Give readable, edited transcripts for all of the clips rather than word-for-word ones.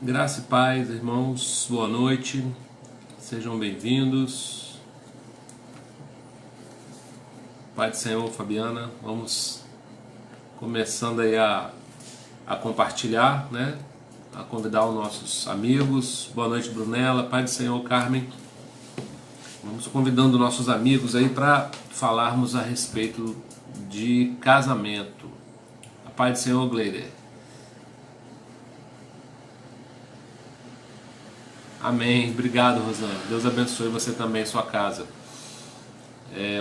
Graça e paz, irmãos, boa noite, sejam bem-vindos. Pai do Senhor, Fabiana, vamos começando aí a compartilhar, né? A convidar os nossos amigos. Boa noite, Brunella, Pai do Senhor, Carmen. Vamos convidando nossos amigos aí para falarmos a respeito de casamento. A Pai do Senhor, Gleider. Amém. Obrigado, Rosana. Deus abençoe você também e sua casa.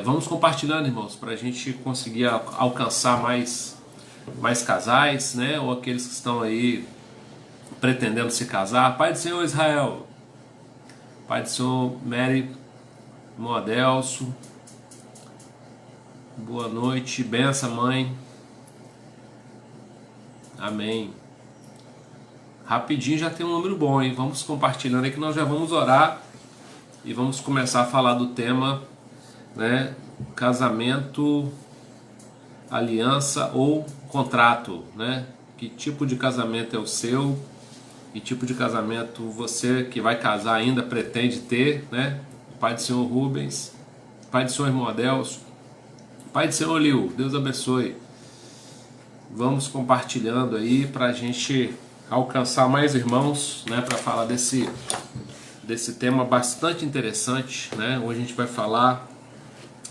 Vamos compartilhando, irmãos, para a gente conseguir alcançar mais casais, né? Ou aqueles que estão aí pretendendo se casar. Pai do Senhor Israel. Pai do Senhor Mary Moadelso. Boa noite. Benção, mãe. Amém. Rapidinho já tem um número bom, hein? Vamos compartilhando aí que nós já vamos orar e vamos começar a falar do tema, né? Casamento, aliança ou contrato, né? Que tipo de casamento é o seu? Que tipo de casamento você que vai casar ainda pretende ter, né? Pai do Senhor Rubens, Pai do Senhor irmão Adelso, Pai do Senhor Liu, Deus abençoe. Vamos compartilhando aí para a gente alcançar mais irmãos, né, para falar desse tema bastante interessante, né? Hoje a gente vai falar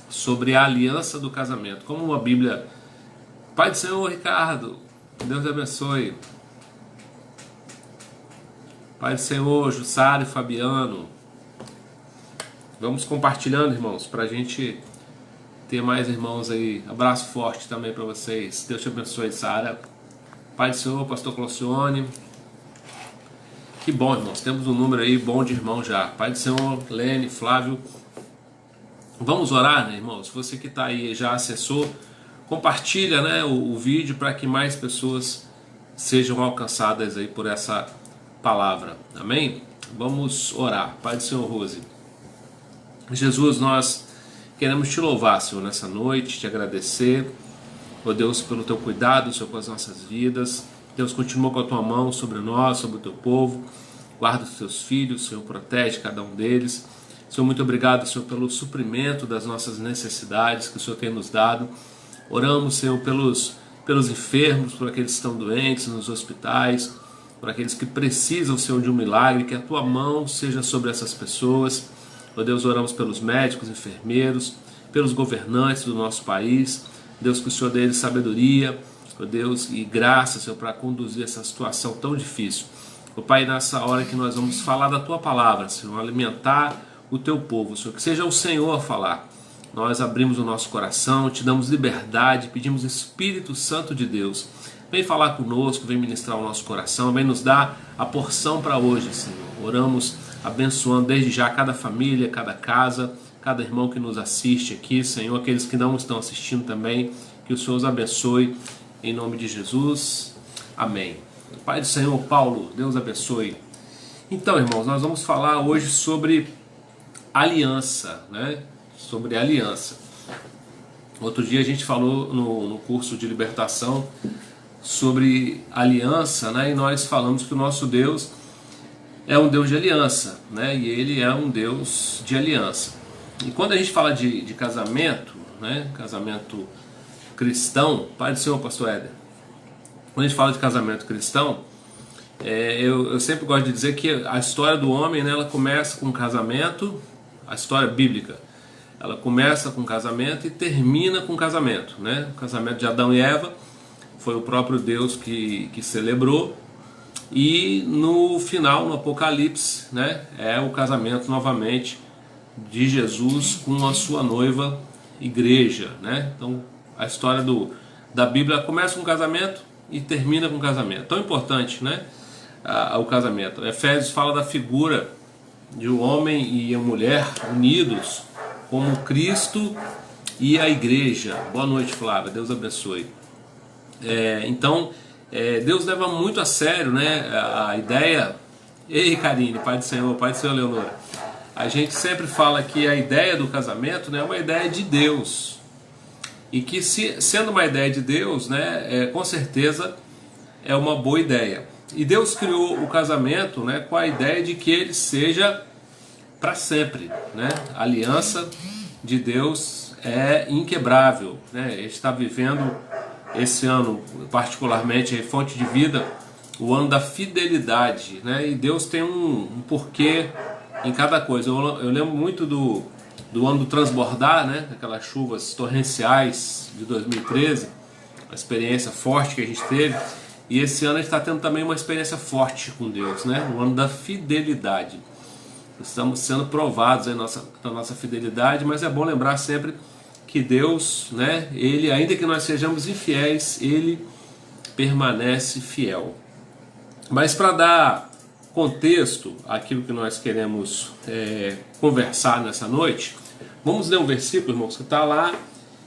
sobre a aliança do casamento, como a Bíblia. Pai do Senhor Ricardo, Deus abençoe. Pai do Senhor Jussara e Fabiano. Vamos compartilhando, irmãos, para a gente ter mais irmãos aí. Abraço forte também para vocês. Deus te abençoe, Sara. Pai do Senhor, Pastor Clocione. Que bom, irmãos. Temos um número aí bom de irmãos já. Pai do Senhor, Lene, Flávio. Vamos orar, né, irmãos? Você que está aí já acessou, compartilha, né, o vídeo para que mais pessoas sejam alcançadas aí por essa palavra. Amém? Vamos orar. Pai do Senhor, Rose. Jesus, nós queremos te louvar, Senhor, nessa noite, te agradecer. Ó Deus, pelo teu cuidado, Senhor, com as nossas vidas. Deus, continua com a tua mão sobre nós, sobre o teu povo. Guarda os teus filhos, Senhor, protege cada um deles. Senhor, muito obrigado, Senhor, pelo suprimento das nossas necessidades que o Senhor tem nos dado. Oramos, Senhor, pelos enfermos, por aqueles que estão doentes nos hospitais, por aqueles que precisam, Senhor, de um milagre, que a tua mão seja sobre essas pessoas. Ó Deus, oramos pelos médicos, enfermeiros, pelos governantes do nosso país. Deus, que o Senhor dê eles sabedoria, ó Deus, e graça, Senhor, para conduzir essa situação tão difícil. Ó Pai, nessa hora que nós vamos falar da Tua palavra, Senhor, alimentar o Teu povo, Senhor, que seja o Senhor a falar. Nós abrimos o nosso coração, te damos liberdade, pedimos Espírito Santo de Deus. Vem falar conosco, vem ministrar o nosso coração, vem nos dar a porção para hoje, Senhor. Oramos abençoando desde já cada família, cada casa, cada irmão que nos assiste aqui, Senhor, aqueles que não estão assistindo também, que o Senhor os abençoe, em nome de Jesus, amém. Pai do Senhor, Paulo, Deus abençoe. Então, irmãos, nós vamos falar hoje sobre aliança, né? Sobre aliança. Outro dia a gente falou no curso de libertação sobre aliança, né? E nós falamos que o nosso Deus é um Deus de aliança, né? E Ele é um Deus de aliança. E quando a gente fala de casamento, né, casamento cristão, Pai do Senhor, Pastor Éder, quando a gente fala de casamento cristão, eu sempre gosto de dizer que a história do homem, né, ela começa com casamento, a história bíblica, ela começa com casamento e termina com casamento, né? O casamento de Adão e Eva foi o próprio Deus que celebrou, e no final, no Apocalipse, né, é o casamento novamente de Jesus com a sua noiva igreja, né? Então a história da Bíblia começa com casamento e termina com casamento. Tão importante, né? O casamento. Efésios fala da figura de um homem e uma mulher unidos como Cristo e a igreja. Boa noite, Flávia, Deus abençoe. Então Deus leva muito a sério, né, a ideia. Ei, Karine, Pai do Senhor Leonora. A gente sempre fala que a ideia do casamento, né, é uma ideia de Deus. E que, sendo uma ideia de Deus, né, com certeza é uma boa ideia. E Deus criou o casamento, né, com a ideia de que ele seja para sempre, né? A aliança de Deus é inquebrável, né? A gente está vivendo esse ano, particularmente, fonte de vida, o ano da fidelidade, né? E Deus tem um porquê em cada coisa. Eu lembro muito do ano do transbordar, né? Aquelas chuvas torrenciais de 2013, a experiência forte que a gente teve. E esse ano a gente está tendo também uma experiência forte com Deus, né? O ano da fidelidade. Estamos sendo provados na nossa fidelidade, mas é bom lembrar sempre que Deus, né? Ele, ainda que nós sejamos infiéis, Ele permanece fiel. Mas para dar contexto àquilo que nós queremos conversar nessa noite, vamos ler um versículo, irmãos, que está lá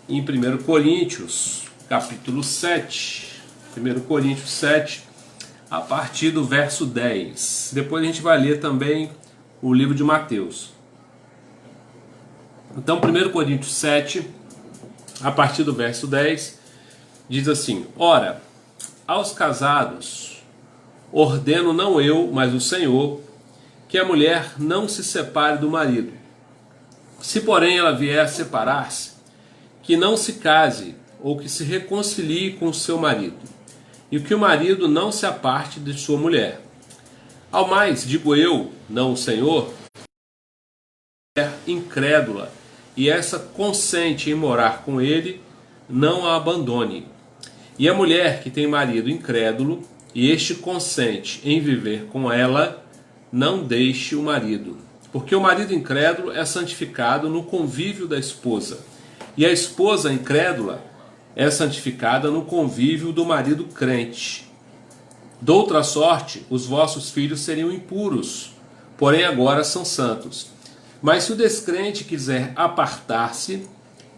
em 1 Coríntios, capítulo 7. 1 Coríntios 7, a partir do verso 10. Depois a gente vai ler também o livro de Mateus. Então, 1 Coríntios 7, a partir do verso 10, diz assim: Ora, aos casados ordeno não eu, mas o Senhor, que a mulher não se separe do marido. Se, porém, ela vier a separar-se, que não se case ou que se reconcilie com o seu marido, e que o marido não se aparte de sua mulher. Ao mais, digo eu, não o Senhor, é incrédula, e essa consente em morar com ele, não a abandone. E a mulher que tem marido incrédulo, e este consente em viver com ela, não deixe o marido. Porque o marido incrédulo é santificado no convívio da esposa, e a esposa incrédula é santificada no convívio do marido crente. Doutra sorte, os vossos filhos seriam impuros, porém agora são santos. Mas se o descrente quiser apartar-se,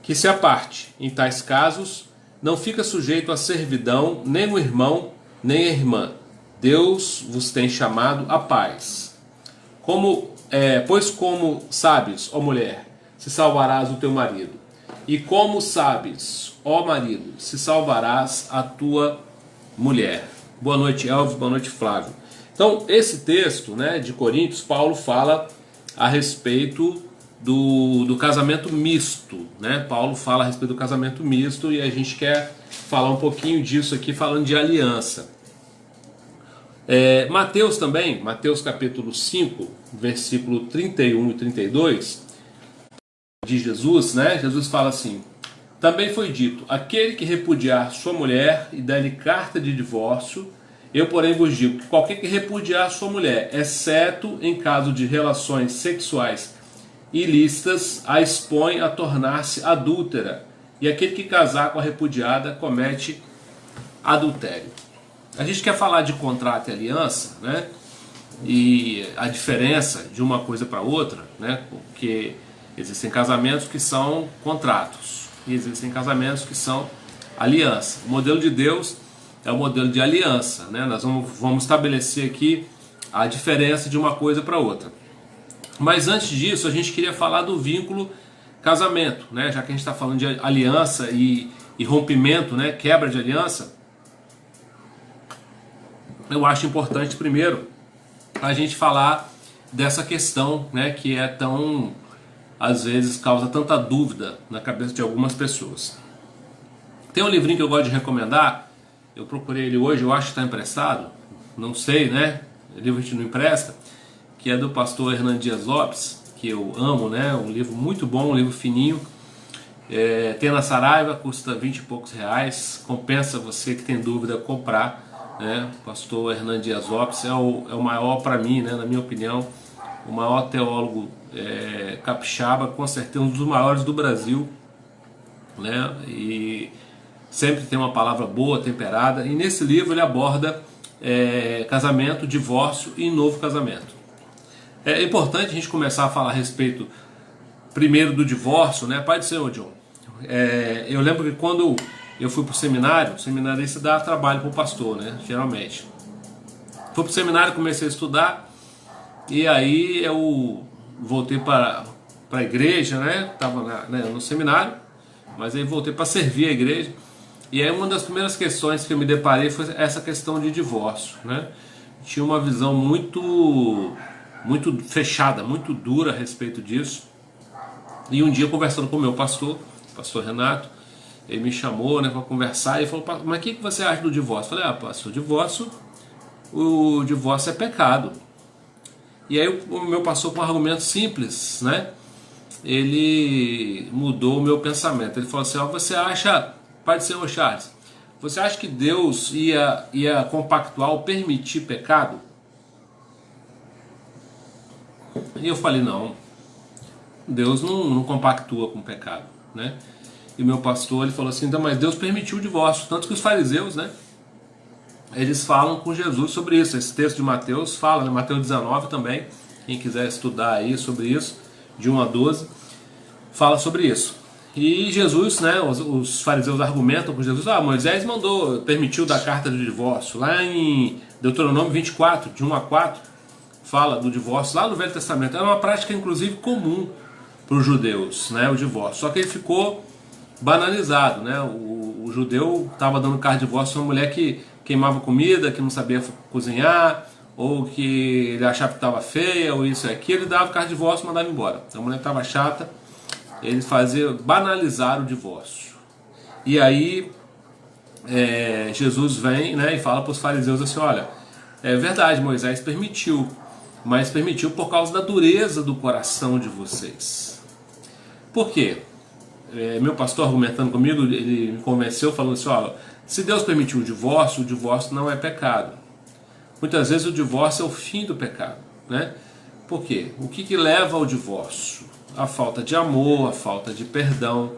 que se aparte. Em tais casos, não fica sujeito à servidão nem o irmão, nem a irmã. Deus vos tem chamado à paz. Pois como sabes, ó mulher, se salvarás o teu marido. E como sabes, ó marido, se salvarás a tua mulher. Boa noite, Elvis, boa noite, Flávio. Então, esse texto, né, de Coríntios, Paulo fala a respeito do casamento misto, né? Paulo fala a respeito do casamento misto e a gente quer falar um pouquinho disso aqui, falando de aliança. Mateus também, Mateus capítulo 5, versículo 31 e 32, de Jesus, né? Jesus fala assim: também foi dito, aquele que repudiar sua mulher e der-lhe carta de divórcio, eu porém vos digo que qualquer que repudiar sua mulher, exceto em caso de relações sexuais ilícitas, a expõe a tornar-se adúltera, e aquele que casar com a repudiada comete adultério. A gente quer falar de contrato e aliança, né? E a diferença de uma coisa para outra, né? Porque existem casamentos que são contratos e existem casamentos que são aliança. O modelo de Deus é o modelo de aliança, né? Nós vamos estabelecer aqui a diferença de uma coisa para outra. Mas antes disso, a gente queria falar do vínculo casamento, né? Já que a gente está falando de aliança e rompimento, né? Quebra de aliança. Eu acho importante primeiro a gente falar dessa questão, né? Que é tão, às vezes, causa tanta dúvida na cabeça de algumas pessoas. Tem um livrinho que eu gosto de recomendar. Eu procurei ele hoje, eu acho que está emprestado, não sei, né? O livro a gente não empresta, que é do pastor Hernando Dias Lopes, que eu amo, né? Um livro muito bom, um livro fininho. Tem na Saraiva, custa 20 e poucos reais. Compensa você que tem dúvida comprar, né? O pastor Hernando Dias Lopes é o maior para mim, né? Na minha opinião, o maior teólogo capixaba, com certeza um dos maiores do Brasil, né? E sempre tem uma palavra boa, temperada. E nesse livro ele aborda casamento, divórcio e novo casamento. É importante a gente começar a falar a respeito primeiro do divórcio, né? Pai do Senhor, John. Eu lembro que quando eu fui para o seminário, o seminarista dá trabalho para o pastor, né? Geralmente. Fui para o seminário, comecei a estudar, e aí eu voltei para a igreja, né? Estava no seminário, mas aí voltei para servir a igreja. E aí uma das primeiras questões que eu me deparei foi essa questão de divórcio, né? tinha uma visão muito fechada, muito dura a respeito disso. E um dia, conversando com o meu pastor Renato, ele me chamou, né, para conversar e falou: mas o que você acha do divórcio? Eu falei: pastor, o divórcio é pecado. E aí o meu pastor, com um argumento simples, né, ele mudou o meu pensamento. Ele falou assim: você acha, Pai do Senhor Charles, você acha que Deus ia compactuar ou permitir pecado? E eu falei: não, Deus não compactua com o pecado, né? E meu pastor, ele falou assim: então, mas Deus permitiu o divórcio. Tanto que os fariseus, né, eles falam com Jesus sobre isso. Esse texto de Mateus fala, né, Mateus 19 também, quem quiser estudar aí sobre isso, de 1 a 12, fala sobre isso. E Jesus, né, os fariseus argumentam com Jesus: Moisés permitiu dar carta de divórcio. Lá em Deuteronômio 24, de 1 a 4, fala do divórcio, lá no Velho Testamento. Era uma prática, inclusive, comum para os judeus, né, o divórcio. Só que ele ficou banalizado, né? O judeu estava dando carta de divórcio a uma mulher que queimava comida, que não sabia cozinhar, ou que ele achava que estava feia, ou isso e aquilo. Ele dava carta de divórcio e mandava embora. Então a mulher estava chata, ele fazia banalizar o divórcio. E aí Jesus vem, né, e fala para os fariseus assim: olha, é verdade, Moisés permitiu, mas permitiu por causa da dureza do coração de vocês. Por quê? Meu pastor, argumentando comigo, ele me convenceu falando assim: olha, se Deus permitiu o divórcio não é pecado. Muitas vezes o divórcio é o fim do pecado, né? Por quê? O que leva ao divórcio? A falta de amor, a falta de perdão,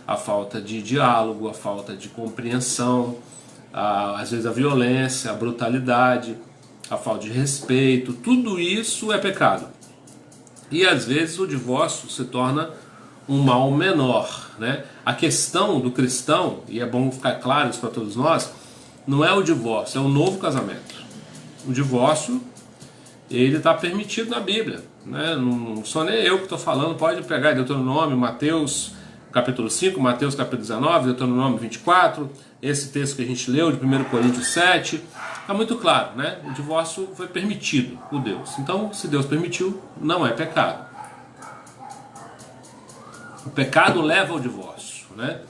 a falta de diálogo, a falta de compreensão, às vezes a violência, a brutalidade, a falta de respeito. Tudo isso é pecado. E às vezes o divórcio se torna um mal menor, né? A questão do cristão, e é bom ficar claro isso para todos nós, não é o divórcio, é o novo casamento. O divórcio, ele está permitido na Bíblia, né? Não sou nem eu que estou falando, pode pegar Deuteronômio, Mateus capítulo 5, Mateus capítulo 19, Deuteronômio 24, esse texto que a gente leu de 1 Coríntios 7, está muito claro, né? O divórcio foi permitido por Deus. Então, se Deus permitiu, não é pecado. O pecado leva ao divórcio, né?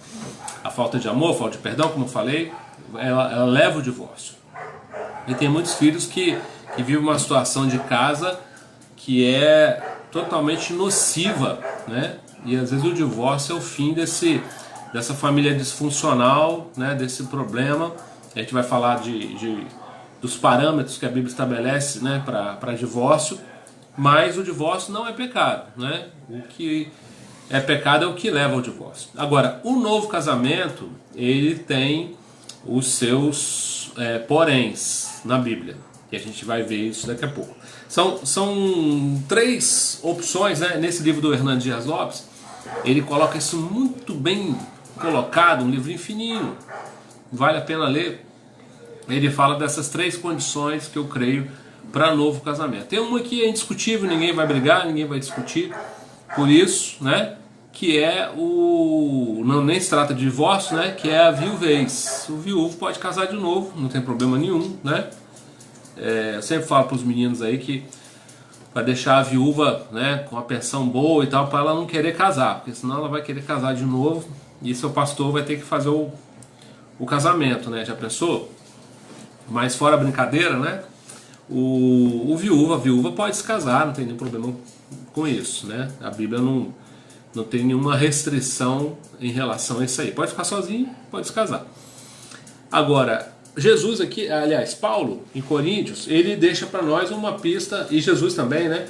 A falta de amor, a falta de perdão, como eu falei, ela leva ao divórcio. E tem muitos filhos que vivem uma situação de casa que é totalmente nociva, né? E às vezes o divórcio é o fim dessa família disfuncional, né? Desse problema. A gente vai falar dos parâmetros que a Bíblia estabelece, né, para divórcio, mas o divórcio não é pecado, né? O que é pecado é o que leva ao divórcio. Agora, o novo casamento, ele tem os seus poréns na Bíblia, e a gente vai ver isso daqui a pouco. São três opções, né? Nesse livro do Hernando Dias Lopes, ele coloca isso muito bem colocado, um livrinho fininho, vale a pena ler. Ele fala dessas três condições que eu creio para novo casamento. Tem uma que é indiscutível, ninguém vai brigar, ninguém vai discutir por isso, né? Que é não nem se trata de divórcio, né? Que é a viuvez. O viúvo pode casar de novo, não tem problema nenhum, né? Eu sempre falo para os meninos aí que para deixar a viúva, né, com a pensão boa e tal, para ela não querer casar, porque senão ela vai querer casar de novo e seu pastor vai ter que fazer o casamento, né? Já pensou? Mas fora a brincadeira, né? A viúva pode se casar, não tem nenhum problema com isso, né? A Bíblia não tem nenhuma restrição em relação a isso aí. Pode ficar sozinho, pode se casar. Agora, Jesus aqui, aliás, Paulo, em Coríntios, ele deixa para nós uma pista, e Jesus também, né?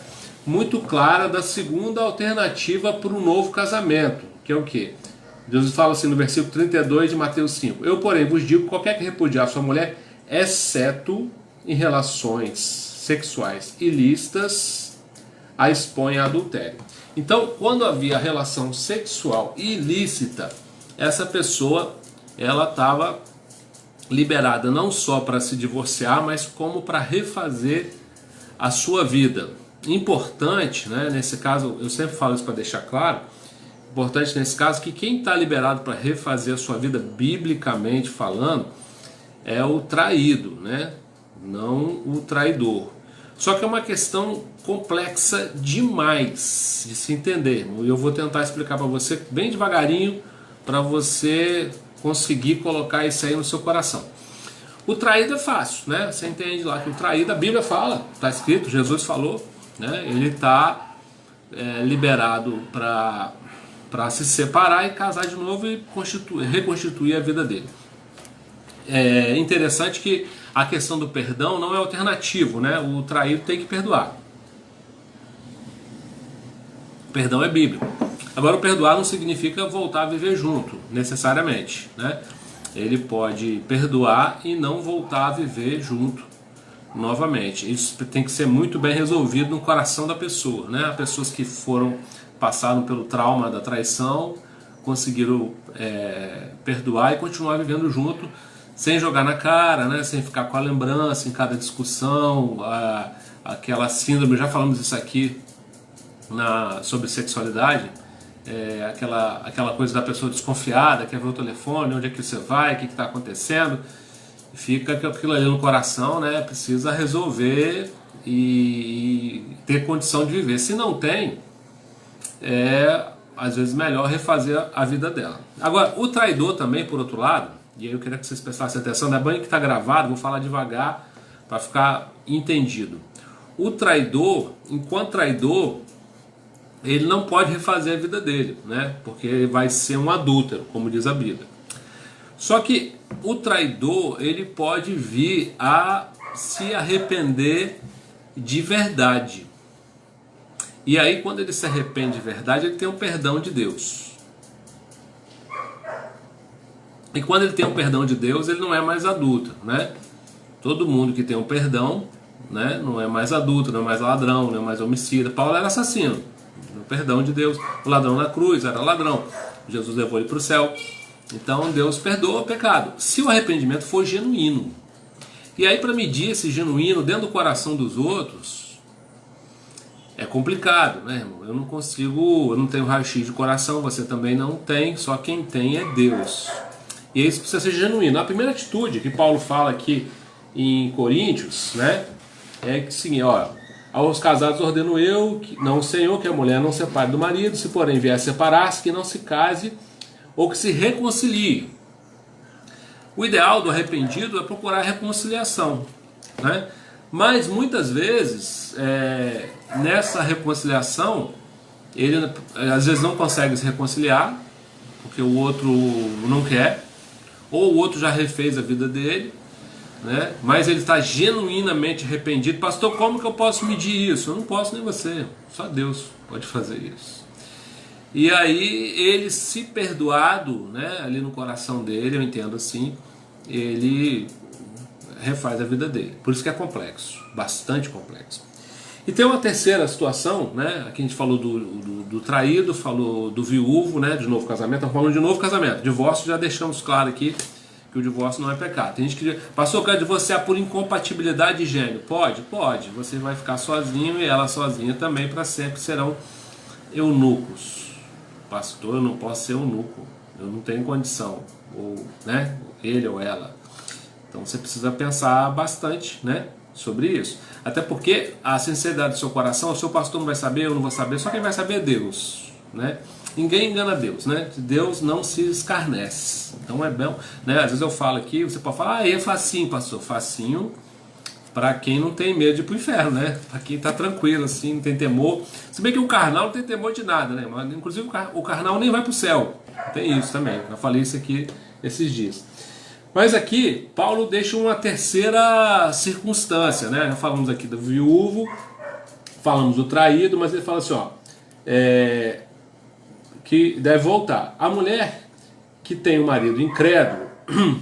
Muito clara da segunda alternativa para o novo casamento, que é o quê? Jesus fala assim no versículo 32 de Mateus 5: eu, porém, vos digo, qualquer que repudiar sua mulher, exceto em relações sexuais ilícitas, a expõe a adultério. Então, quando havia relação sexual ilícita, essa pessoa, ela estava liberada não só para se divorciar, mas como para refazer a sua vida. Importante, né, nesse caso, eu sempre falo isso para deixar claro, importante nesse caso que quem está liberado para refazer a sua vida, biblicamente falando, é o traído, né? não o traidor. Só que é uma questão complexa demais de se entender. E eu vou tentar explicar para você bem devagarinho, para você conseguir colocar isso aí no seu coração. O traído é fácil, né? Você entende lá que o traído, a Bíblia fala, está escrito, Jesus falou, né? Ele está liberado para se separar e casar de novo e reconstituir a vida dele. É interessante que a questão do perdão não é alternativo, né? O traído tem que perdoar. O perdão é bíblico. Agora, o perdoar não significa voltar a viver junto, necessariamente, né? Ele pode perdoar e não voltar a viver junto novamente. Isso tem que ser muito bem resolvido no coração da pessoa, né? As pessoas que passaram pelo trauma da traição conseguiram perdoar e continuar vivendo junto, sem jogar na cara, né? Sem ficar com a lembrança em cada discussão, aquela síndrome, já falamos isso aqui sobre sexualidade, aquela coisa da pessoa desconfiada, quer ver o telefone, onde é que você vai, o que está acontecendo, fica aquilo ali no coração, né? Precisa resolver e ter condição de viver. Se não tem, às vezes melhor refazer a vida dela. Agora, o traidor também, por outro lado, e aí eu queria que vocês prestassem atenção, não é bem que está gravado, vou falar devagar para ficar entendido. O traidor, enquanto traidor, ele não pode refazer a vida dele, né? Porque ele vai ser um adúltero, como diz a Bíblia. Só que o traidor, ele pode vir a se arrepender de verdade. E aí, quando ele se arrepende de verdade, ele tem um perdão de Deus. E quando ele tem um perdão de Deus, ele não é mais adúltero, né? Todo mundo que tem um perdão, né, não é mais adúltero, não é mais ladrão, não é mais homicida. Paulo era assassino. No perdão de Deus, o ladrão na cruz era ladrão. Jesus levou ele para o céu. Então Deus perdoa o pecado, se o arrependimento for genuíno. E aí, para medir esse genuíno dentro do coração dos outros, é complicado, né, irmão? Eu não consigo, eu não tenho raio-x de coração, você também não tem, só quem tem é Deus. E isso precisa ser genuíno. A primeira atitude que Paulo fala aqui em Coríntios, né, é que sim, ó, aos casados ordeno eu, não o Senhor, que a mulher não separe do marido, se porém vier a separar-se, que não se case ou que se reconcilie. O ideal do arrependido é procurar reconciliação, né? Mas muitas vezes, nessa reconciliação, ele às vezes não consegue se reconciliar, porque o outro não quer, ou o outro já refez a vida dele, né? Mas ele está genuinamente arrependido. Pastor, como que eu posso medir isso? Eu não posso, nem você, só Deus pode fazer isso. E aí ele, se perdoado, né, ali no coração dele, eu entendo assim, ele refaz a vida dele. Por isso que é complexo, bastante complexo. E tem uma terceira situação, né? Aqui a gente falou do traído, falou do viúvo, né, de novo casamento. Estamos falando de novo casamento. Divórcio, já deixamos claro aqui que o divórcio não é pecado. Tem gente que diz, pastor, eu quero divorciar por incompatibilidade de gênero. Pode? Pode. Você vai ficar sozinho e ela sozinha também, para sempre serão eunucos. Pastor, eu não posso ser eunuco, eu não tenho condição, ou, né, ele ou ela. Então você precisa pensar bastante, né, sobre isso. Até porque a sinceridade do seu coração, o seu pastor não vai saber, eu não vou saber, só quem vai saber é Deus, né? Ninguém engana Deus, né? Deus não se escarnece. Então é bom, né? Às vezes eu falo aqui, você pode falar, é facinho, pastor, facinho para quem não tem medo de ir pro inferno, né? Para quem tá tranquilo, assim, não tem temor. Se bem que o carnal não tem temor de nada, né? Mas, inclusive o carnal nem vai pro céu. Tem isso também. Eu falei isso aqui esses dias. Mas aqui, Paulo deixa uma terceira circunstância, né? Já falamos aqui do viúvo, falamos do traído, mas ele fala assim, ó, que deve voltar. A mulher que tem um marido incrédulo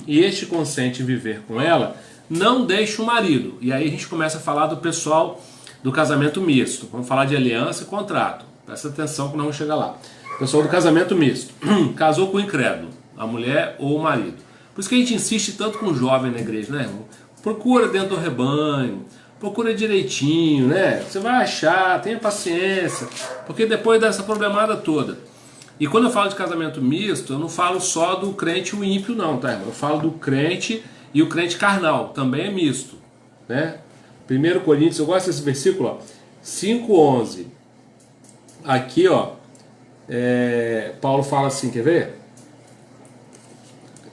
e este consente em viver com ela, não deixa o marido. E aí a gente começa a falar do pessoal do casamento misto. Vamos falar de aliança e contrato. Presta atenção que nós vamos chegar lá. Pessoal do casamento misto. Casou com o incrédulo, a mulher ou o marido. Por isso que a gente insiste tanto com o jovem na igreja, né, irmão? Procura dentro do rebanho, procura direitinho, né? Você vai achar, tenha paciência, porque depois dessa problemada toda. E quando eu falo de casamento misto, eu não falo só do crente e o ímpio não, tá, irmão? Eu falo do crente e o crente carnal, também é misto, né? 1 Coríntios, eu gosto desse versículo, ó, 5:11. Aqui, ó, Paulo fala assim, quer ver?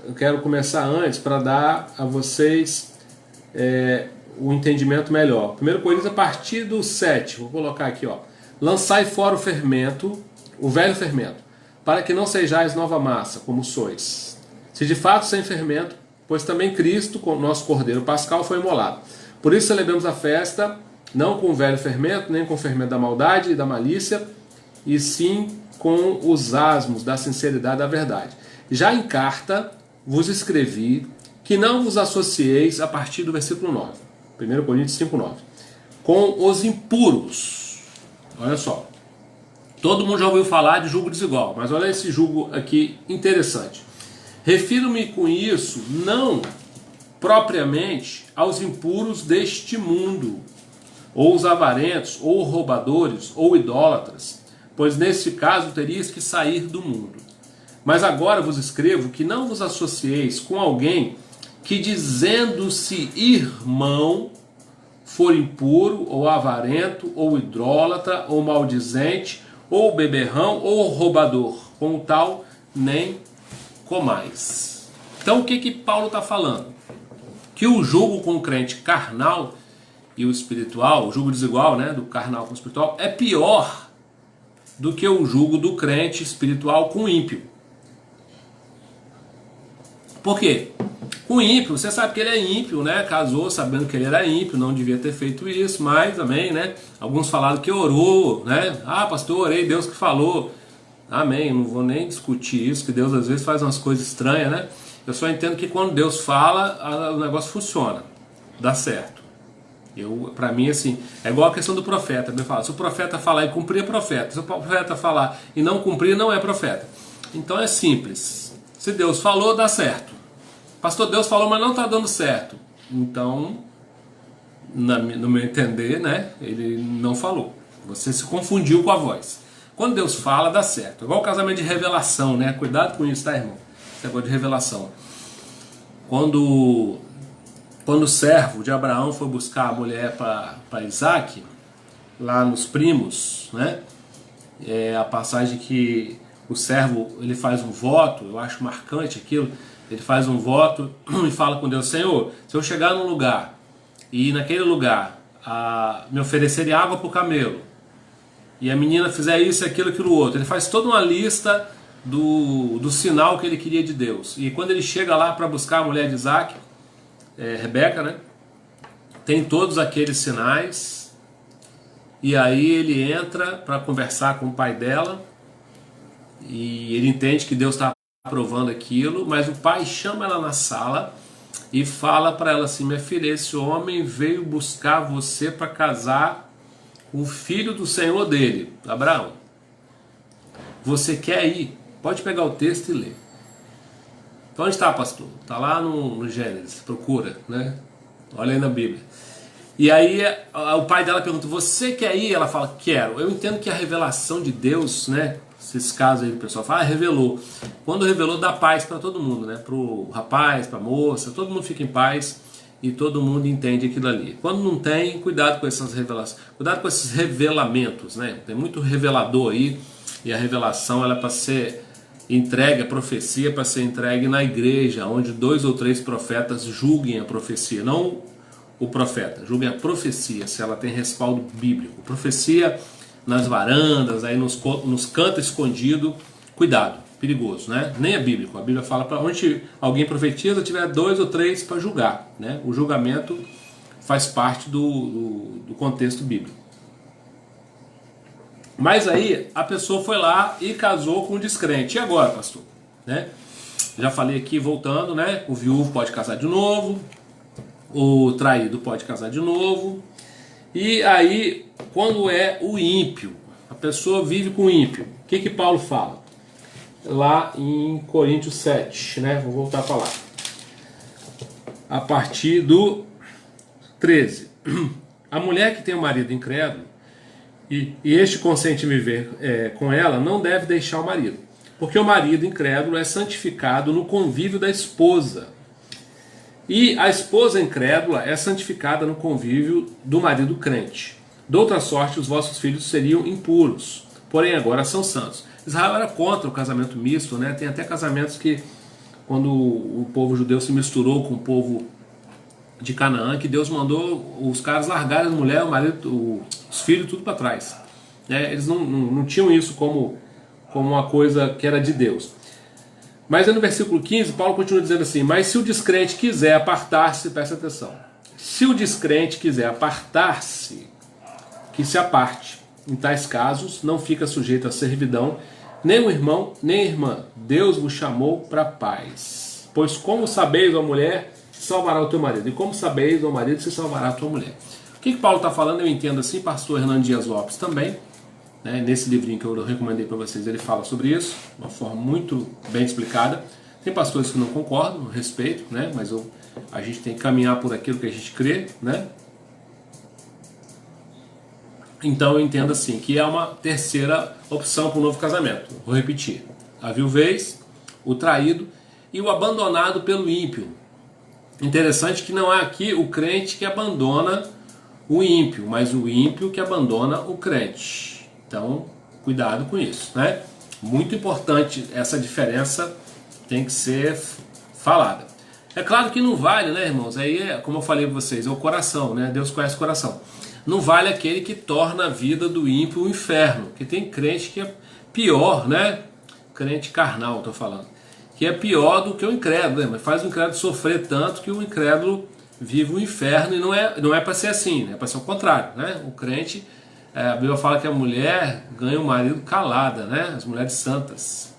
Eu quero começar antes para dar a vocês o entendimento melhor. 1 Coríntios, a partir do 7, vou colocar aqui, ó. Lançai fora o fermento, o velho fermento, para que não sejais nova massa, como sois. Se de fato sem fermento, pois também Cristo, nosso Cordeiro Pascal, foi imolado. Por isso celebramos a festa, não com o velho fermento, nem com o fermento da maldade e da malícia, e sim com os asmos da sinceridade da verdade. Já em carta vos escrevi que não vos associeis, a partir do versículo 9, 1 Coríntios 5:9, com os impuros. Olha só, todo mundo já ouviu falar de julgo desigual, mas olha esse julgo aqui interessante. Refiro-me com isso não propriamente aos impuros deste mundo, ou os avarentos, ou roubadores, ou idólatras, pois nesse caso teríeis que sair do mundo. Mas agora vos escrevo que não vos associeis com alguém que, dizendo-se irmão, for impuro, ou avarento, ou idólatra, ou maldizente, ou beberrão, ou roubador. Com o tal, nem comais. Então o que Paulo está falando? Que o julgo com o crente carnal e o espiritual, o julgo desigual, né, do carnal com o espiritual, é pior do que o julgo do crente espiritual com o ímpio. Por quê? Com o ímpio, você sabe que ele é ímpio, né? Casou sabendo que ele era ímpio, não devia ter feito isso, mas também, né? Alguns falaram que orou, né? Ah, pastor, orei, Deus que falou. Amém, não vou nem discutir isso, que Deus às vezes faz umas coisas estranhas, né? Eu só entendo que quando Deus fala, o negócio funciona, dá certo. Para mim, assim, é igual a questão do profeta. Ele fala, se o profeta falar e cumprir, é profeta. Se o profeta falar e não cumprir, não é profeta. Então é simples. Se Deus falou, dá certo. Pastor, Deus falou, mas não está dando certo. Então, no meu entender, né, ele não falou. Você se confundiu com a voz. Quando Deus fala, dá certo. Igual o casamento de revelação, né? Cuidado com isso, tá, irmão? Esse negócio de revelação. Quando o servo de Abraão foi buscar a mulher para Isaac, lá nos primos, né? A passagem que o servo ele faz um voto, eu acho marcante aquilo. Ele faz um voto e fala com Deus: Senhor, se eu chegar num lugar e naquele lugar me oferecerem água para o camelo, e a menina fizer isso, aquilo, aquilo outro, ele faz toda uma lista do sinal que ele queria de Deus. E quando ele chega lá para buscar a mulher de Isaac, Rebeca, né, tem todos aqueles sinais, e aí ele entra para conversar com o pai dela, e ele entende que Deus está aprovando aquilo, mas o pai chama ela na sala e fala para ela assim: minha filha, esse homem veio buscar você para casar com o filho do senhor dele, Abraão. Você quer ir? Pode pegar o texto e ler. Então onde está, pastor? Está lá no Gênesis, procura, né? Olha aí na Bíblia. E aí o pai dela pergunta: você quer ir? Ela fala: quero. Eu entendo que a revelação de Deus, né? Esses casos aí o pessoal fala, revelou. Quando revelou, dá paz para todo mundo, né? Para o rapaz, para a moça, todo mundo fica em paz e todo mundo entende aquilo ali. Quando não tem, cuidado com essas revelações, cuidado com esses revelamentos, né? Tem muito revelador aí, e a revelação ela é para ser entregue, a profecia para ser entregue na igreja, onde 2 ou 3 profetas julguem a profecia, não o profeta, julguem a profecia, se ela tem respaldo bíblico. Profecia nas varandas, aí nos cantos escondido, cuidado, perigoso, né? Nem é bíblico. A Bíblia fala para onde alguém profetiza, tiver 2 ou 3 para julgar, né? O julgamento faz parte do contexto bíblico. Mas aí a pessoa foi lá e casou com um descrente. E agora, pastor? Né? Já falei aqui, voltando, né? O viúvo pode casar de novo, o traído pode casar de novo. E aí, quando é o ímpio, a pessoa vive com o ímpio, o que Paulo fala? Lá em Coríntios 7, né? Vou voltar para lá. A partir do 13. A mulher que tem um marido incrédulo, e este consente em viver com ela, não deve deixar o marido, porque o marido incrédulo é santificado no convívio da esposa. E a esposa incrédula é santificada no convívio do marido crente. De outra sorte, os vossos filhos seriam impuros, porém agora são santos. Israel era contra o casamento misto, né? Tem até casamentos que, quando o povo judeu se misturou com o povo de Canaã, que Deus mandou os caras largarem a mulher, o marido, os filhos, tudo para trás. Eles não tinham isso como uma coisa que era de Deus. Mas no versículo 15, Paulo continua dizendo assim: mas se o descrente quiser apartar-se, presta atenção, se o descrente quiser apartar-se, que se aparte. Em tais casos, não fica sujeito à servidão, nem o irmão, nem a irmã. Deus vos chamou para a paz. Pois como sabeis, ó mulher, se salvará o teu marido, e como sabeis, ó marido, se salvará a tua mulher. O que Paulo está falando, eu entendo assim, pastor Hernando Dias Lopes também, né, nesse livrinho que eu recomendei para vocês, ele fala sobre isso, de uma forma muito bem explicada. Tem pastores que não concordam, respeito, né, mas a gente tem que caminhar por aquilo que a gente crê, né? Então eu entendo assim, que é uma terceira opção para o novo casamento. Vou repetir: a viuvez, o traído e o abandonado pelo ímpio. Interessante que não é aqui o crente que abandona o ímpio, mas o ímpio que abandona o crente. Então, cuidado com isso, né? Muito importante, essa diferença tem que ser falada. É claro que não vale, né, irmãos? Aí, como eu falei para vocês, é o coração, né? Deus conhece o coração. Não vale aquele que torna a vida do ímpio um inferno. Porque tem crente que é pior, né? Crente carnal, estou falando. Que é pior do que o incrédulo, né? Mas faz o incrédulo sofrer tanto que o incrédulo vive o inferno. E não é para ser assim, né? É para ser o contrário, né? O crente, a Bíblia fala que a mulher ganha o marido calada, né? As mulheres santas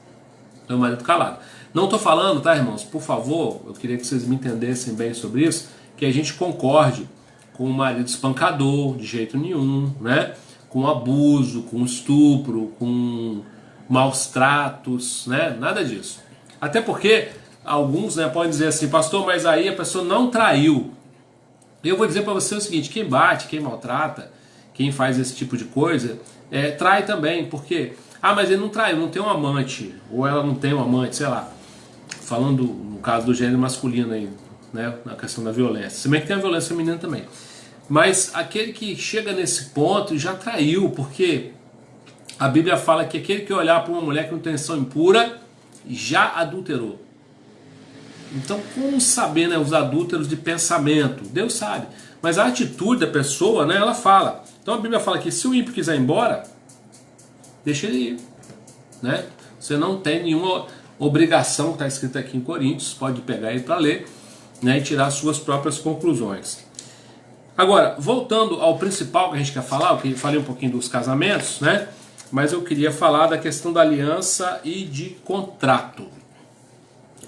ganham o marido calado. Não estou falando, tá, irmãos? Por favor, eu queria que vocês me entendessem bem sobre isso, que a gente concorde com o marido espancador, de jeito nenhum, né? Com abuso, com estupro, com maus tratos, né? Nada disso. Até porque alguns, né, podem dizer assim: pastor, mas aí a pessoa não traiu. Eu vou dizer para você o seguinte: quem bate, quem maltrata, quem faz esse tipo de coisa, trai também. Porque, mas ele não traiu, não tem um amante, ou ela não tem um amante, sei lá. Falando no caso do gênero masculino aí, né, na questão da violência. Se bem que tem a violência feminina também. Mas aquele que chega nesse ponto já traiu, porque a Bíblia fala que aquele que olhar para uma mulher com intenção impura já adulterou. Então, como saber, né, os adúlteros de pensamento? Deus sabe. Mas a atitude da pessoa, né, ela fala. Então a Bíblia fala que se o ímpio quiser ir embora, deixa ele ir, né? Você não tem nenhuma obrigação, que está escrito aqui em Coríntios, pode pegar ele para ler, né, e tirar suas próprias conclusões. Agora, voltando ao principal que a gente quer falar, eu falei um pouquinho dos casamentos, né? Mas eu queria falar da questão da aliança e de contrato.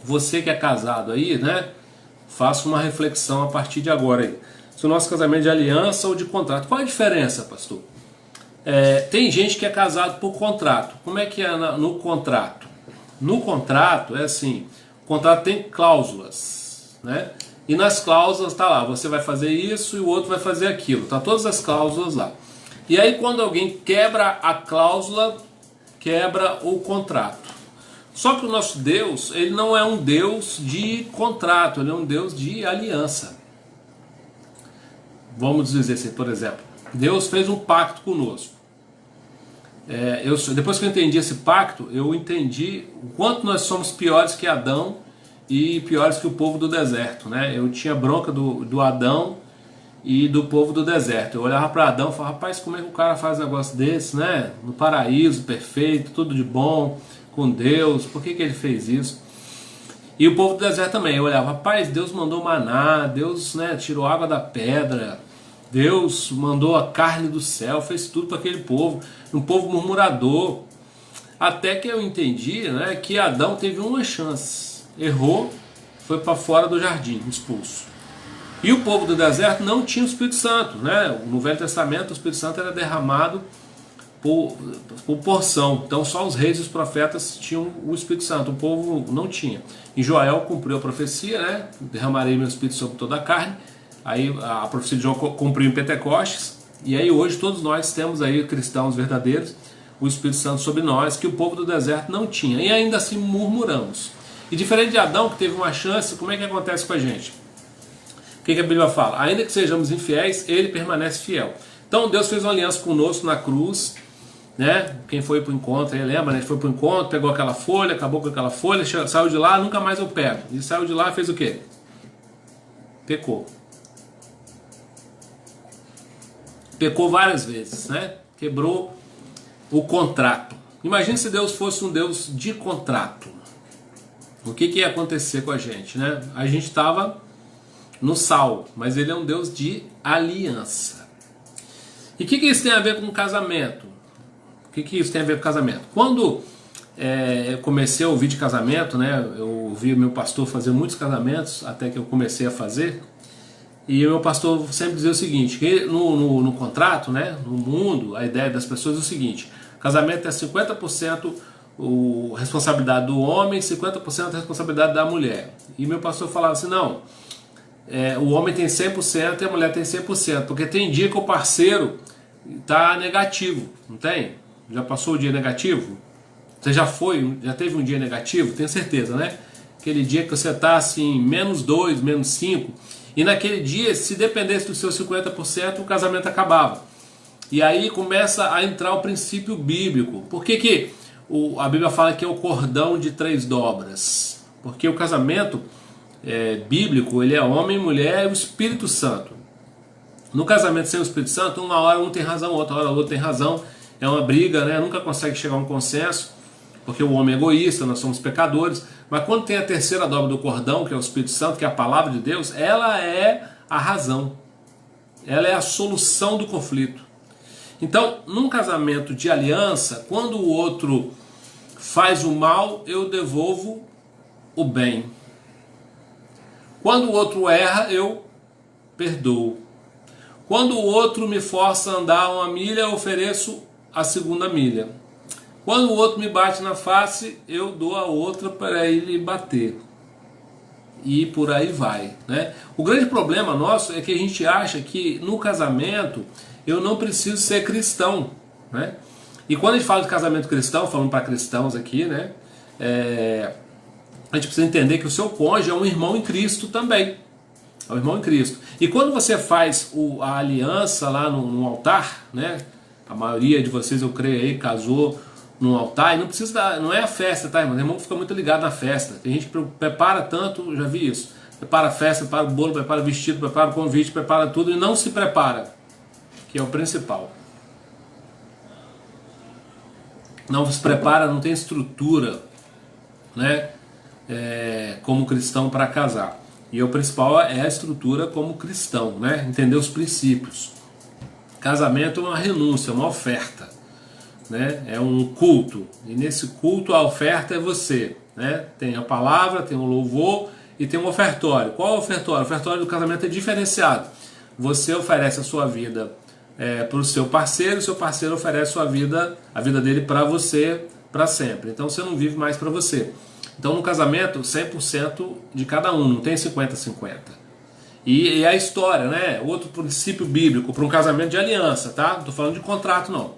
Você que é casado aí, né? Faça uma reflexão a partir de agora aí. Se o nosso casamento é de aliança ou de contrato. Qual é a diferença, pastor? Tem gente que é casado por contrato. Como é que é no contrato? No contrato é assim: o contrato tem cláusulas, né? E nas cláusulas está lá, você vai fazer isso e o outro vai fazer aquilo. Tá todas as cláusulas lá. E aí quando alguém quebra a cláusula, quebra o contrato. Só que o nosso Deus, ele não é um Deus de contrato, ele é um Deus de aliança. Vamos dizer assim, por exemplo, Deus fez um pacto conosco. Depois que eu entendi esse pacto, eu entendi o quanto nós somos piores que Adão e piores que o povo do deserto, né? Eu tinha bronca do Adão e do povo do deserto. Eu olhava para Adão e falava: rapaz, como é que o cara faz um negócio desse, né? No paraíso, perfeito, tudo de bom, com Deus, por que ele fez isso? E o povo do deserto também. Eu olhava: rapaz, Deus mandou maná, Deus, né, tirou água da pedra, Deus mandou a carne do céu, fez tudo para aquele povo, um povo murmurador. Até que eu entendi, né, que Adão teve uma chance. Errou, foi para fora do jardim, expulso. E o povo do deserto não tinha o Espírito Santo, né? No Velho Testamento o Espírito Santo era derramado por porção. Então só os reis e os profetas tinham o Espírito Santo, o povo não tinha. E Joel cumpriu a profecia, né? Derramarei meu Espírito sobre toda a carne. Aí a profecia de Joel cumpriu em Pentecostes. E aí hoje todos nós temos aí, cristãos verdadeiros, o Espírito Santo sobre nós, que o povo do deserto não tinha. E ainda assim murmuramos. E diferente de Adão, que teve uma chance, como é que acontece com a gente? que a Bíblia fala? Ainda que sejamos infiéis, Ele permanece fiel. Então Deus fez uma aliança conosco na cruz, né? Quem foi para o encontro, aí lembra, né? A gente foi para o encontro, pegou aquela folha, acabou com aquela folha, saiu de lá, nunca mais eu pego. E saiu de lá, fez o quê? Pecou. Pecou várias vezes, né? Quebrou o contrato. Imagine se Deus fosse um Deus de contrato. O que ia acontecer com a gente, né? A gente estava no sal, mas Ele é um Deus de aliança. E o que isso tem a ver com casamento? O que isso tem a ver com casamento? Quando eu comecei a ouvir de casamento, né? Eu ouvi meu pastor fazer muitos casamentos, até que eu comecei a fazer. E o meu pastor sempre dizia o seguinte, que no contrato, né, no mundo, a ideia das pessoas é o seguinte: casamento é 50% responsabilidade do homem, 50% responsabilidade da mulher. E meu pastor falava assim, não, o homem tem 100% e a mulher tem 100%, porque tem dia que o parceiro está negativo, não tem? Já passou o dia negativo? Você já teve um dia negativo? Tenho certeza, né? Aquele dia que você está assim, -2, -5, e naquele dia, se dependesse dos seus 50%, o casamento acabava. E aí começa a entrar o princípio bíblico. Por que a Bíblia fala que é o cordão de 3 dobras? Porque o casamento bíblico, ele é homem, mulher e o Espírito Santo. No casamento sem o Espírito Santo, uma hora um tem razão, outra hora o outro tem razão. É uma briga, né? Nunca consegue chegar a um consenso, porque o homem é egoísta, nós somos pecadores. Mas quando tem a terceira dobra do cordão, que é o Espírito Santo, que é a palavra de Deus, ela é a razão. Ela é a solução do conflito. Então, num casamento de aliança, quando o outro faz o mal, eu devolvo o bem. Quando o outro erra, eu perdoo. Quando o outro me força a andar 1 milha, eu ofereço a 2ª milha. Quando o outro me bate na face, eu dou a outra para ele bater. E por aí vai, né? O grande problema nosso é que a gente acha que no casamento eu não preciso ser cristão, né? E quando a gente fala de casamento cristão, falando para cristãos aqui, né? A gente precisa entender que o seu cônjuge é um irmão em Cristo também. É um irmão em Cristo. E quando você faz a aliança lá no altar, né? A maioria de vocês, eu creio aí, casou no altar, e não precisa não é a festa, tá, irmão? O irmão fica muito ligado na festa. Tem gente que prepara tanto, já vi isso. Prepara a festa, prepara o bolo, prepara o vestido, prepara o convite, prepara tudo e não se prepara, que é o principal. Não se prepara, não tem estrutura, né? Como cristão para casar. E o principal é a estrutura como cristão, né? Entender os princípios. Casamento é uma renúncia, uma oferta, né? É um culto, e nesse culto a oferta é você, né? Tem a palavra, tem o louvor e tem um ofertório. Qual é o ofertório? O ofertório do casamento é diferenciado. Você oferece a sua vida para o seu parceiro oferece a vida dele para você para sempre. Então você não vive mais para você. Então no casamento 100% de cada um, não tem 50-50. E a história, né? Outro princípio bíblico para um casamento de aliança, tá? Não estou falando de contrato, não.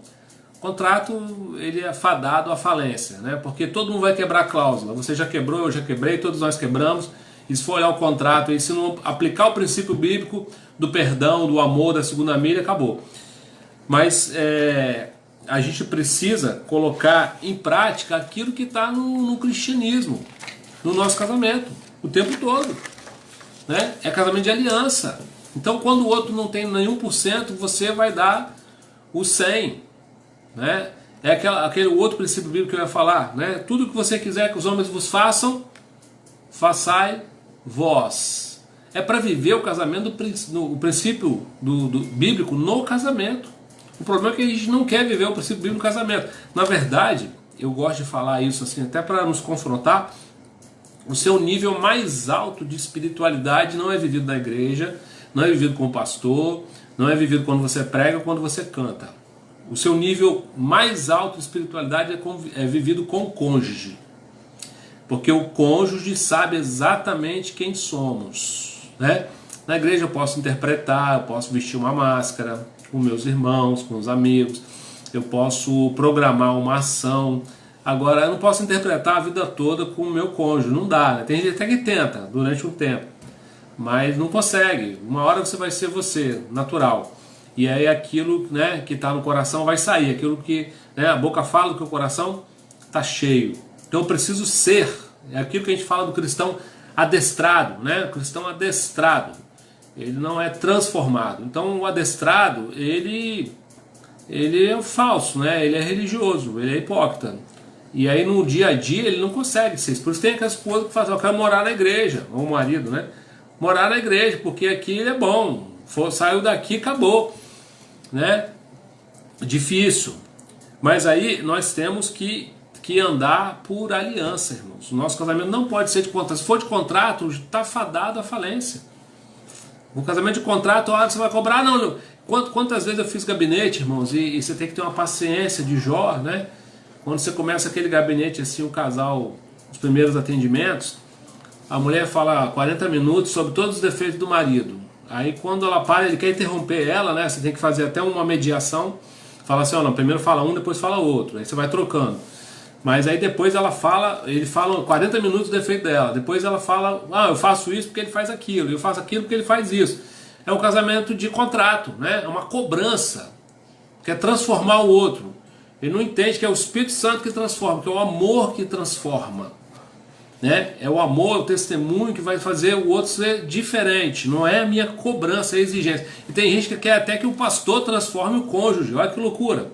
Contrato, ele é fadado à falência, né? Porque todo mundo vai quebrar a cláusula. Você já quebrou, eu já quebrei, todos nós quebramos. E se for olhar o contrato, e se não aplicar o princípio bíblico do perdão, do amor, da 2ª milha, acabou. Mas a gente precisa colocar em prática aquilo que está no cristianismo, no nosso casamento, o tempo todo, né? É casamento de aliança. Então quando o outro não tem nenhum por cento, você vai dar o 100, né? É aquele outro princípio bíblico que eu ia falar, né? Tudo que você quiser que os homens vos façam, façai vós. É para viver o casamento, o princípio do bíblico no casamento. O problema é que a gente não quer viver o princípio bíblico no casamento. Na verdade, eu gosto de falar isso assim, até para nos confrontar. O seu nível mais alto de espiritualidade não é vivido na igreja, não é vivido com o pastor, não é vivido quando você prega ou quando você canta. O seu nível mais alto de espiritualidade é vivido com o cônjuge. Porque o cônjuge sabe exatamente quem somos, né? Na igreja eu posso interpretar, eu posso vestir uma máscara com meus irmãos, com os amigos, eu posso programar uma ação. Agora, eu não posso interpretar a vida toda com o meu cônjuge, não dá, né? Tem gente até que tenta durante um tempo. mas não consegue. Uma hora você vai ser você, natural. E aí aquilo, né, que está no coração vai sair. Aquilo que, né, a boca fala que o coração está cheio. Então eu preciso ser. É aquilo que a gente fala do cristão adestrado, né? O cristão adestrado. Ele não é transformado. Então o adestrado, ele é falso, né? Ele é religioso, ele é hipócrita. E aí no dia a dia ele não consegue ser isso. Por isso tem aquela esposa que fala, eu quero morar na igreja, ou o marido, né? Morar na igreja, porque aqui ele é bom. Saiu daqui, acabou, né? Difícil. Mas aí nós temos que andar por aliança, irmãos. O nosso casamento não pode ser de contrato. Se for de contrato, está fadado à falência. O casamento de contrato, você vai cobrar, não. Quantas vezes eu fiz gabinete, irmãos, e você tem que ter uma paciência de Jó, né? Quando você começa aquele gabinete assim, o casal, os primeiros atendimentos, a mulher fala 40 minutos sobre todos os defeitos do marido. Aí quando ela para, ele quer interromper ela, né? Você tem que fazer até uma mediação. Fala assim, ó, não, primeiro fala um, depois fala outro. Aí você vai trocando. Mas aí depois ele fala 40 minutos do defeito dela. Depois ela fala, eu faço isso porque ele faz aquilo. Eu faço aquilo porque ele faz isso. É um casamento de contrato, né? É uma cobrança. Quer transformar o outro. Ele não entende que é o Espírito Santo que transforma, que é o amor que transforma. Né? É o amor, o testemunho que vai fazer o outro ser diferente. Não é a minha cobrança, é a exigência. E tem gente que quer até que o pastor transforme o cônjuge. Olha que loucura.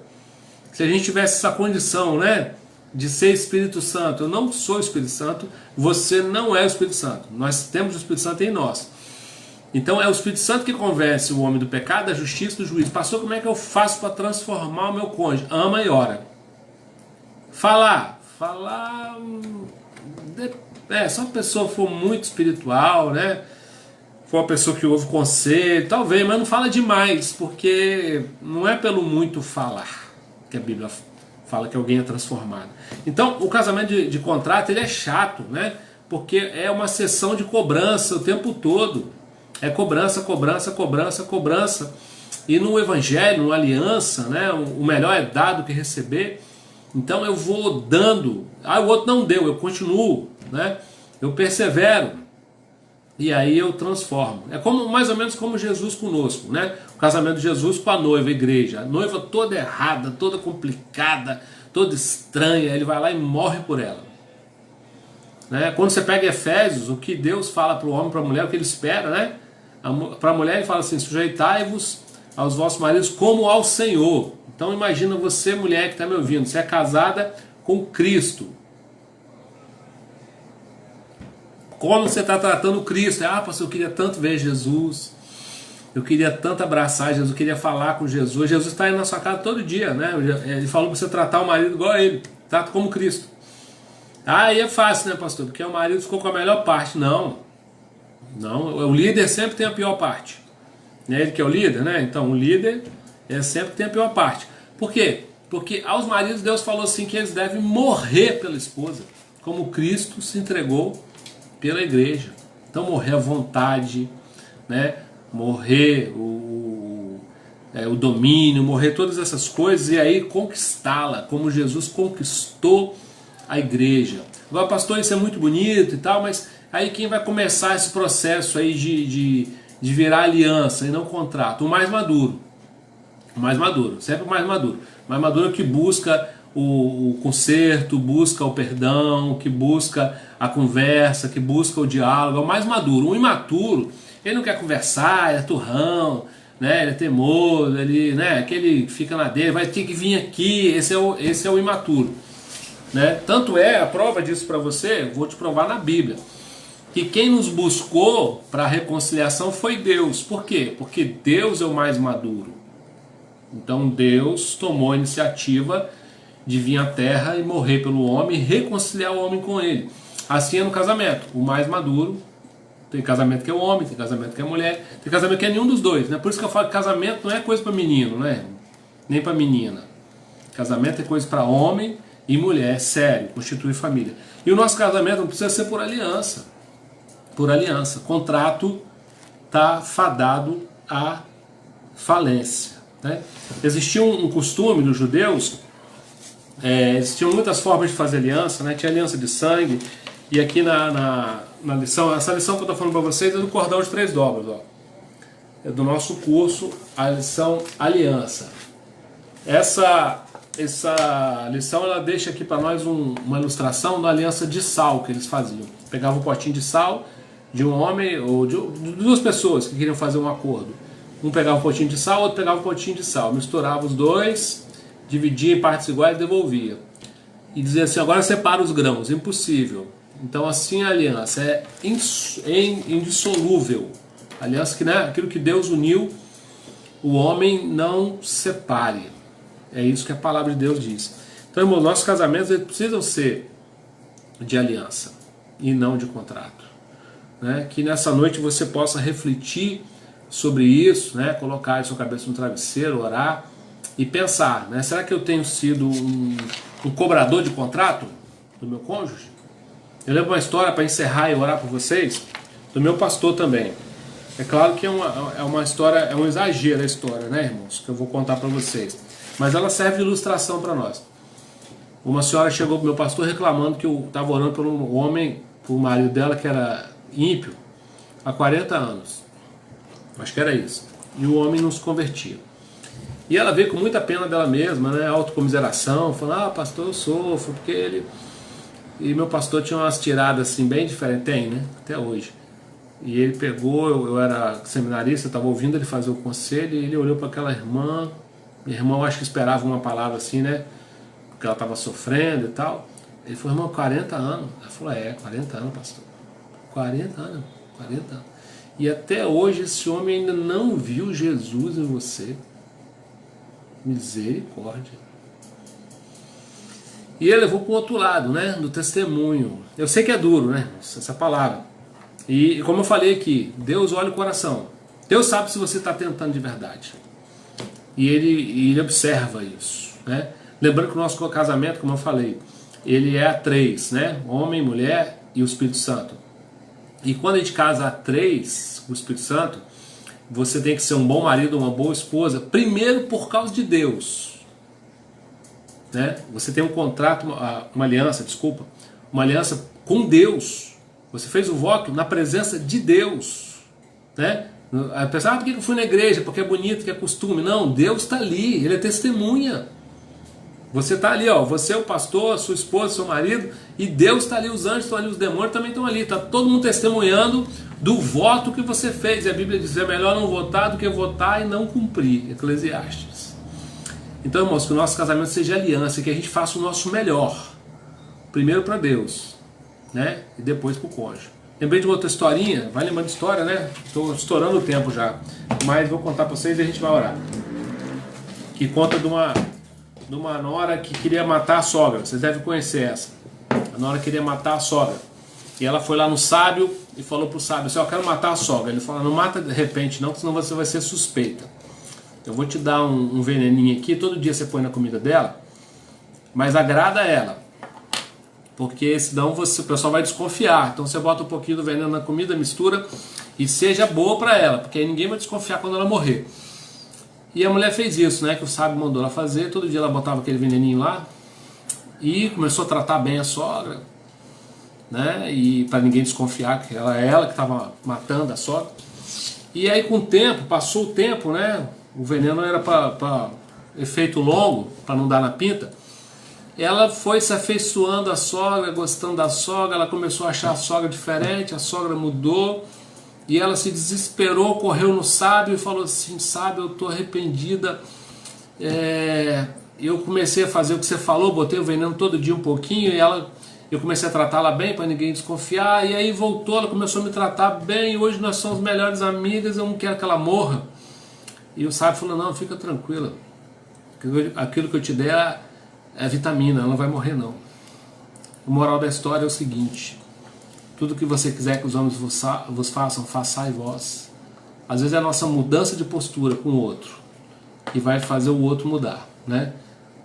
Se a gente tivesse essa condição, né, de ser Espírito Santo, eu não sou Espírito Santo, você não é o Espírito Santo. Nós temos o Espírito Santo em nós. Então é o Espírito Santo que convence o homem do pecado, da justiça e do juízo. Pastor, como é que eu faço para transformar o meu cônjuge? Ama e ora. Falar. Se uma pessoa for muito espiritual, né? For uma pessoa que ouve conselho, talvez, mas não fala demais, porque não é pelo muito falar que a Bíblia fala que alguém é transformado. Então, o casamento de contrato, ele é chato, né? Porque é uma sessão de cobrança o tempo todo. É cobrança. E no Evangelho, no Aliança, né? O melhor é dar do que receber. Então eu vou dando. O outro não deu, eu continuo, né? Eu persevero. E aí eu transformo. É mais ou menos como Jesus conosco, né? O casamento de Jesus com a noiva, a igreja. A noiva toda errada, toda complicada, toda estranha. Ele vai lá e morre por ela. Né? Quando você pega Efésios, o que Deus fala para o homem e para a mulher, o que ele espera, né? Para a mulher ele fala assim, sujeitai-vos aos vossos maridos como ao Senhor. Então imagina você, mulher que está me ouvindo, você é casada com Cristo. Como você está tratando Cristo? Pastor, eu queria tanto ver Jesus, eu queria tanto abraçar Jesus, eu queria falar com Jesus. Jesus está aí na sua casa todo dia, né? Ele falou para você tratar o marido igual a ele, trata como Cristo. Aí é fácil, né, pastor? Porque o marido ficou com a melhor parte. Não, o líder sempre tem a pior parte. Não é ele que é o líder, né? Então o líder sempre tem a pior parte. Por quê? Porque aos maridos Deus falou assim que eles devem morrer pela esposa, como Cristo se entregou pela igreja. Então morrer à vontade, né? Morrer o domínio, morrer todas essas coisas e aí conquistá-la, como Jesus conquistou a igreja. Agora, pastor, isso é muito bonito e tal, mas aí quem vai começar esse processo aí de virar aliança e não contrato? O mais maduro. Sempre o mais maduro. O mais maduro é o que busca o conserto, busca o perdão, que busca a conversa, que busca o diálogo. É o mais maduro. O imaturo, ele não quer conversar, ele é turrão, né? Ele é teimoso, aquele fica na dele, vai ter que vir aqui. Esse é o imaturo. Né? Tanto é, a prova disso para você, vou te provar na Bíblia, que quem nos buscou para a reconciliação foi Deus. Por quê? Porque Deus é o mais maduro. Então Deus tomou a iniciativa de vir à terra e morrer pelo homem e reconciliar o homem com ele. Assim é no casamento, o mais maduro. Tem casamento que é o homem, tem casamento que é a mulher, tem casamento que é nenhum dos dois, né? Por isso que eu falo que casamento não é coisa para menino, né? Nem para menina. Casamento é coisa para homem e mulher, é sério, constitui família. E o nosso casamento não precisa ser por aliança. Por aliança. Contrato está fadado à falência. Né? Existia um costume dos judeus, existiam muitas formas de fazer aliança, né? Tinha aliança de sangue, E aqui na lição, essa lição que eu estou falando para vocês é do cordão de 3 dobras, ó. É do nosso curso, a lição Aliança. Essa lição ela deixa aqui para nós uma ilustração da aliança de sal que eles faziam. Pegavam um potinho de sal de um homem ou de 2 pessoas que queriam fazer um acordo. Um pegava um potinho de sal, outro pegava um potinho de sal, misturava os dois, dividia em partes iguais e devolvia. E dizia assim: agora separa os grãos. Impossível. Então assim a aliança é indissolúvel. A aliança que, né, aquilo que Deus uniu, o homem não separe. É isso que a palavra de Deus diz. Então, irmãos, nossos casamentos eles precisam ser de aliança e não de contrato, né? Que nessa noite você possa refletir sobre isso, né? Colocar a sua cabeça no travesseiro, orar e pensar, né? Será que eu tenho sido um cobrador de contrato do meu cônjuge? Eu lembro uma história para encerrar e orar por vocês, do meu pastor também. É claro que é uma história, é um exagero a história, né, irmãos? Que eu vou contar para vocês. Mas ela serve de ilustração para nós. Uma senhora chegou para o meu pastor reclamando que eu estava orando por um homem, por um marido dela que era ímpio, há 40 anos. Acho que era isso. E o homem não se convertia. E ela veio com muita pena dela mesma, né? Autocomiseração, falando: pastor, eu sofro, porque ele... E meu pastor tinha umas tiradas assim bem diferentes, tem, né? Até hoje. E ele pegou, eu era seminarista, estava ouvindo ele fazer o conselho, e ele olhou para aquela irmã. Minha irmã, acho que esperava uma palavra assim, né? Porque ela estava sofrendo e tal. Ele falou: irmão, 40 anos. Ela falou: 40 anos, pastor. 40 anos. E até hoje esse homem ainda não viu Jesus em você. Misericórdia. E ele levou para o outro lado, né? Do testemunho. Eu sei que é duro, né? Essa palavra. E como eu falei aqui, Deus olha o coração. Deus sabe se você está tentando de verdade. E ele observa isso, né? Lembrando que o nosso casamento, como eu falei, ele é a 3, né? Homem, mulher e o Espírito Santo. E quando a gente casa a 3, o Espírito Santo, você tem que ser um bom marido, uma boa esposa, primeiro por causa de Deus, né? Você tem um contrato, uma aliança com Deus. Você fez o voto na presença de Dedeus, né? A pessoa: por que eu fui na igreja? Porque é bonito, que é costume. Não, Deus está ali, Ele é testemunha. Você está ali, ó, você é o pastor, a sua esposa, seu marido, e Deus está ali, os anjos estão ali, os demônios também estão ali. Está todo mundo testemunhando do voto que você fez. E a Bíblia diz: é melhor não votar do que votar e não cumprir. Eclesiastes. Então, irmãos, que o nosso casamento seja aliança, que a gente faça o nosso melhor. Primeiro para Deus, né? E depois para o cônjuge. Lembrei de uma outra historinha, vai lembrando de história, né? Estou estourando o tempo já, mas vou contar para vocês e a gente vai orar. Que conta de uma nora que queria matar a sogra. Vocês devem conhecer essa. A nora queria matar a sogra. E ela foi lá no sábio e falou para o sábio assim: eu quero matar a sogra. Ele falou: não mata de repente não, senão você vai ser suspeita. Eu vou te dar um veneninho aqui, todo dia você põe na comida dela, mas agrada ela. Porque senão o pessoal vai desconfiar. Então você bota um pouquinho do veneno na comida, mistura e seja boa para ela, porque aí ninguém vai desconfiar quando ela morrer. E a mulher fez isso, né? Que o sábio mandou ela fazer. Todo dia ela botava aquele veneninho lá e começou a tratar bem a sogra, né? E para ninguém desconfiar que era ela que estava matando a sogra. E aí com o tempo, passou o tempo, né? O veneno era para efeito longo, para não dar na pinta. Ela foi se afeiçoando à sogra, gostando da sogra, ela começou a achar a sogra diferente, a sogra mudou, e ela se desesperou, correu no sábio e falou assim: sábio, eu estou arrependida, eu comecei a fazer o que você falou, botei o veneno todo dia um pouquinho, e eu comecei a tratá-la bem para ninguém desconfiar, e aí voltou, ela começou a me tratar bem, e hoje nós somos melhores amigas, eu não quero que ela morra. E o sábio falou: não, fica tranquila, aquilo que eu te der é vitamina, ela não vai morrer não. O moral da história é o seguinte: tudo que você quiser que os homens vos façam, façai vós. Às vezes é a nossa mudança de postura com o outro que vai fazer o outro mudar, né?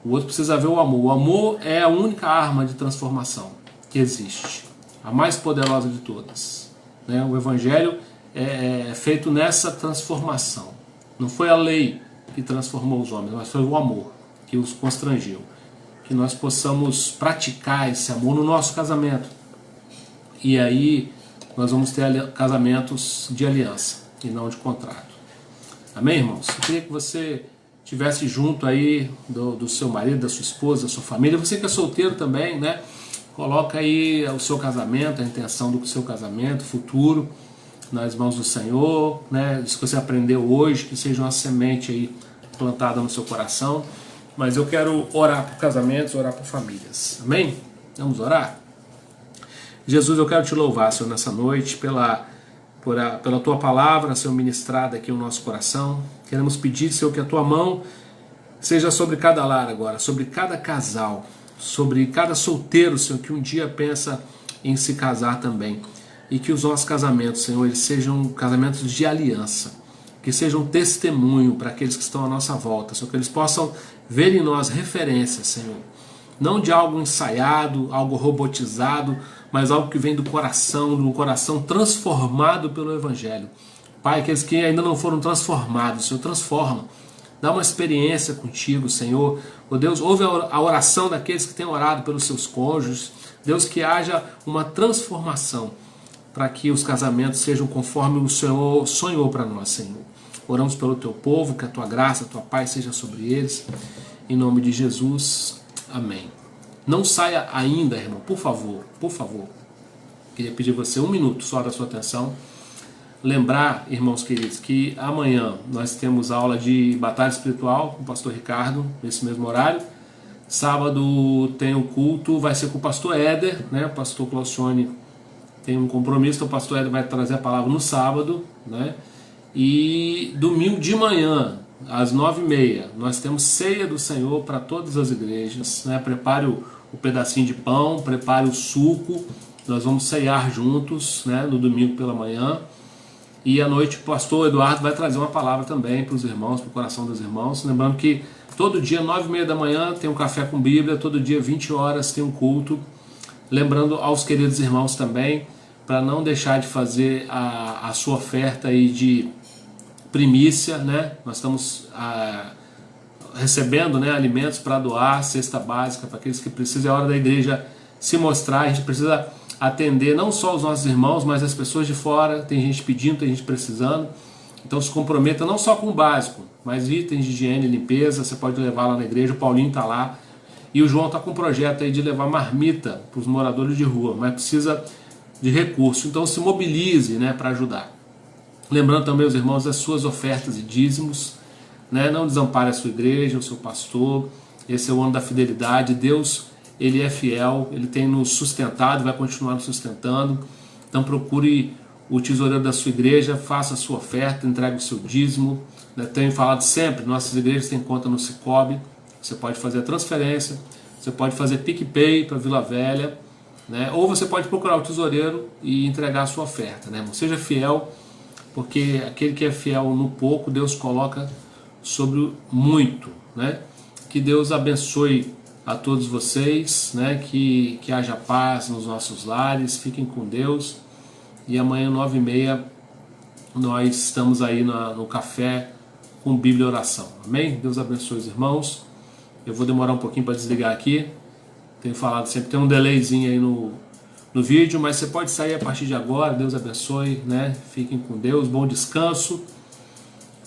O outro precisa ver o amor. O amor é a única arma de transformação que existe, a mais poderosa de todas, né? O Evangelho é feito nessa transformação. Não foi a lei que transformou os homens, mas foi o amor que os constrangiu. Que nós possamos praticar esse amor no nosso casamento, E aí nós vamos ter casamentos de aliança e não de contrato. Amém, irmãos? Eu queria que você estivesse junto aí do seu marido, da sua esposa, da sua família. Você que é solteiro também, né? Coloca aí o seu casamento, a intenção do seu casamento futuro nas mãos do Senhor, né? Isso que você aprendeu hoje, que seja uma semente aí plantada no seu coração. Mas eu quero orar por casamentos, orar por famílias. Amém? Vamos orar? Jesus, eu quero te louvar, Senhor, nessa noite, pela tua palavra, Senhor, ministrada aqui no nosso coração. Queremos pedir, Senhor, que a tua mão seja sobre cada lar agora, sobre cada casal, sobre cada solteiro, Senhor, que um dia pensa em se casar também. E que os nossos casamentos, Senhor, eles sejam casamentos de aliança, que sejam testemunho para aqueles que estão à nossa volta, Senhor, que eles possam ver em nós referências, Senhor. Não de algo ensaiado, algo robotizado, mas algo que vem do coração, de um coração transformado pelo Evangelho. Pai, aqueles que ainda não foram transformados, Senhor, transforma. Dá uma experiência contigo, Senhor. Oh Deus, ouve a oração daqueles que têm orado pelos seus cônjuges. Deus, que haja uma transformação para que os casamentos sejam conforme o Senhor sonhou para nós, Senhor. Oramos pelo teu povo, que a tua graça, a tua paz seja sobre eles. Em nome de Jesus, amém. Não saia ainda, irmão, por favor, por favor. Queria pedir a você 1 minuto só da sua atenção. Lembrar, irmãos queridos, que amanhã nós temos aula de batalha espiritual com o pastor Ricardo, nesse mesmo horário. Sábado tem o culto, vai ser com o pastor Éder, né? O pastor Claucione tem um compromisso, então o pastor Éder vai trazer a palavra no sábado, né? E domingo de manhã, às 9h30, nós temos ceia do Senhor para todas as igrejas, né? Prepare o pedacinho de pão, prepare o suco, nós vamos ceiar juntos, né? No domingo pela manhã. E à noite o pastor Eduardo vai trazer uma palavra também para os irmãos, para o coração dos irmãos. Lembrando que todo dia, 9h30 da manhã, tem um café com Bíblia, todo dia, 20 horas, tem um culto. Lembrando aos queridos irmãos também, para não deixar de fazer a sua oferta aí de primícia, né? Nós estamos recebendo, né, alimentos para doar, cesta básica para aqueles que precisam. É hora da igreja se mostrar, a gente precisa atender não só os nossos irmãos, mas as pessoas de fora. Tem gente pedindo, tem gente precisando. Então se comprometa não só com o básico, mas itens de higiene e limpeza, você pode levar lá na igreja, o Paulinho está lá. E o João está com um projeto aí de levar marmita para os moradores de rua, mas precisa de recurso. Então se mobilize, né, para ajudar. Lembrando também, os irmãos, das suas ofertas e dízimos, né? Não desampare a sua igreja, o seu pastor. Esse é o ano da fidelidade. Deus, Ele é fiel, Ele tem nos sustentado, vai continuar nos sustentando. Então procure o tesoureiro da sua igreja, faça a sua oferta, entregue o seu dízimo. Tenho falado sempre, nossas igrejas têm conta no Sicoob. Você pode fazer a transferência, você pode fazer PicPay para Vila Velha, né? Ou você pode procurar o tesoureiro e entregar a sua oferta, né? Seja fiel, porque aquele que é fiel no pouco, Deus coloca sobre muito, né? Que Deus abençoe a todos vocês, né? Que haja paz nos nossos lares, fiquem com Deus. E amanhã, 9h30, nós estamos aí no café com Bíblia e oração. Amém? Deus abençoe os irmãos. Eu vou demorar um pouquinho para desligar aqui. Tenho falado sempre, tem um delayzinho aí no vídeo, mas você pode sair a partir de agora. Deus abençoe, né? Fiquem com Deus, bom descanso,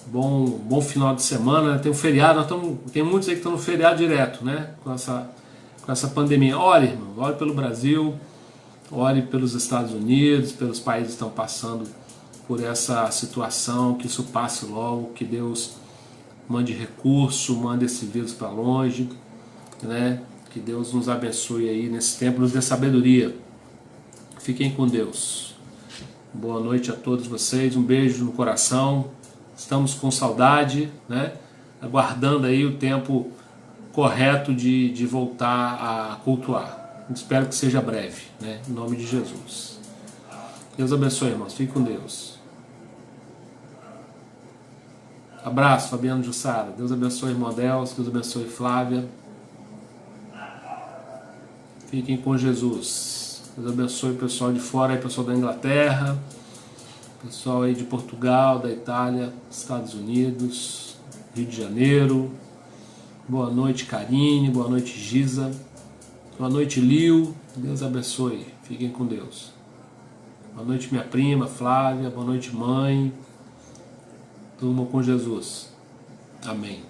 bom final de semana. Tem um feriado, tem muitos aí que estão no feriado direto, né? Com essa pandemia. Ore, irmão, ore pelo Brasil, ore pelos Estados Unidos, pelos países que estão passando por essa situação, que isso passe logo, que Deus mande recurso, mande esse vírus para longe, né? Que Deus nos abençoe aí nesse tempo, nos dê sabedoria. Fiquem com Deus. Boa noite a todos vocês, um beijo no coração. Estamos com saudade, né? Aguardando aí o tempo correto de voltar a cultuar. Espero que seja breve, né? Em nome de Jesus. Deus abençoe, irmãos. Fiquem com Deus. Abraço, Fabiano Jussara. Deus abençoe, irmão Deus. Deus abençoe, Flávia. Fiquem com Jesus. Deus abençoe o pessoal de fora, aí, pessoal da Inglaterra, pessoal aí de Portugal, da Itália, Estados Unidos, Rio de Janeiro. Boa noite, Karine. Boa noite, Giza. Boa noite, Lio. Deus abençoe. Fiquem com Deus. Boa noite, minha prima Flávia. Boa noite, mãe. Turma com Jesus. Amém.